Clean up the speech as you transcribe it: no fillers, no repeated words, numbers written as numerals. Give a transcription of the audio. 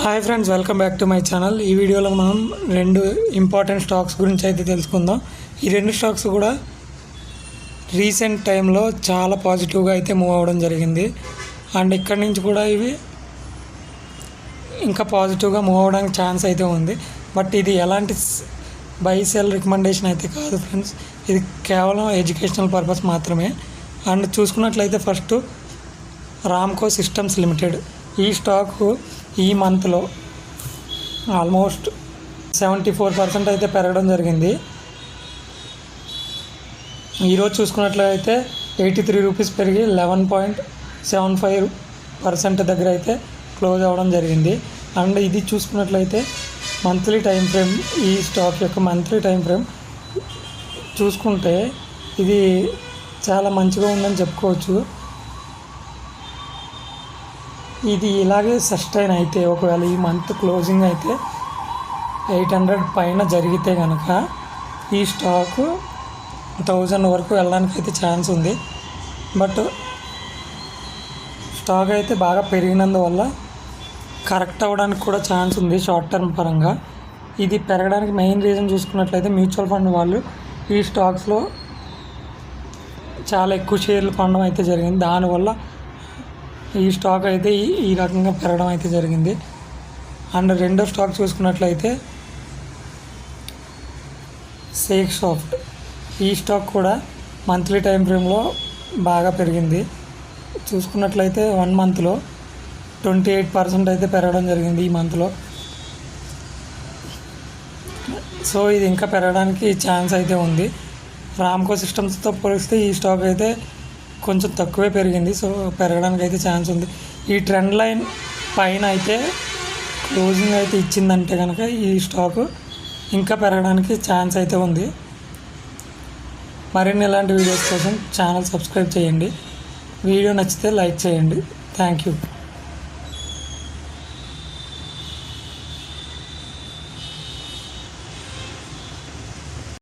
Hi friends, welcome back to my channel. ఈ వీడియోలో మనం రెండు ఇంపార్టెంట్ స్టాక్స్ గురించి అయితే తెలుసుకుందాం. ఈ రెండు స్టాక్స్ కూడా రీసెంట్ టైంలో చాలా పాజిటివ్గా అయితే మూవ్ అవ్వడం జరిగింది. అండ్ ఇక్కడి నుంచి కూడా ఇవి ఇంకా పాజిటివ్గా మూవ్ అవ్వడానికి ఛాన్స్ అయితే ఉంది. బట్ ఇది ఎలాంటి బై సెల్ రికమెండేషన్ అయితే కాదు ఫ్రెండ్స్, ఇది కేవలం ఎడ్యుకేషనల్ పర్పస్ మాత్రమే. అండ్ చూసుకున్నట్లయితే ఫస్ట్ రామ్కో సిస్టమ్స్ లిమిటెడ్, ఈ స్టాకు ఈ మంత్లో ఆల్మోస్ట్ 74% అయితే పెరగడం జరిగింది. ఈరోజు చూసుకున్నట్లయితే 83 రూపీస్ పెరిగి 11.75% దగ్గర అయితే క్లోజ్ అవ్వడం జరిగింది. అండ్ ఇది చూసుకున్నట్లయితే మంత్లీ టైం ఫ్రేమ్, ఈ స్టాక్ యొక్క మంత్లీ టైం ఫ్రేమ్ చూసుకుంటే ఇది చాలా మంచిగా ఉందని చెప్పుకోవచ్చు. ఇది ఇలాగే సస్టైన్ అయితే ఒకవేళ ఈ మంత్ క్లోజింగ్ అయితే 800 పైన జరిగితే కనుక ఈ స్టాకు 1000 వరకు వెళ్ళడానికి అయితే ఛాన్స్ ఉంది. బట్ స్టాక్ అయితే బాగా పెరిగినందువల్ల కరెక్ట్ అవ్వడానికి కూడా ఛాన్స్ ఉంది షార్ట్ టర్మ్ పరంగా. ఇది పెరగడానికి మెయిన్ రీజన్ చూసుకున్నట్లయితే మ్యూచువల్ ఫండ్ వాళ్ళు ఈ స్టాక్స్లో చాలా ఎక్కువ షేర్లు కొనడం అయితే జరిగింది. దానివల్ల ఈ స్టాక్ అయితే ఈ రకంగా పెరగడం అయితే జరిగింది. అండ్ రెండో స్టాక్ చూసుకున్నట్లయితే షేక్ సాఫ్ట్, ఈ స్టాక్ కూడా మంత్లీ టైం ఫ్రేమ్లో బాగా పెరిగింది. చూసుకున్నట్లయితే 1 మంత్లో 28% అయితే పెరగడం జరిగింది ఈ మంత్లో. సో ఇది ఇంకా పెరగడానికి ఛాన్స్ అయితే ఉంది. రామ్కో సిస్టమ్స్తో పోలిస్తే ఈ స్టాక్ అయితే కొంచెం తక్కువే పెరిగింది. సో పెరగడానికి అయితే ఛాన్స్ ఉంది. ఈ ట్రెండ్ లైన్ పైన అయితే క్లోజింగ్ అయితే ఇచ్చిందంటే కనుక ఈ స్టాకు ఇంకా పెరగడానికి ఛాన్స్ అయితే ఉంది. మరిన్ని ఇలాంటి వీడియోస్ కోసం ఛానల్ సబ్స్క్రైబ్ చేయండి. వీడియో నచ్చితే లైక్ చేయండి. Thank you.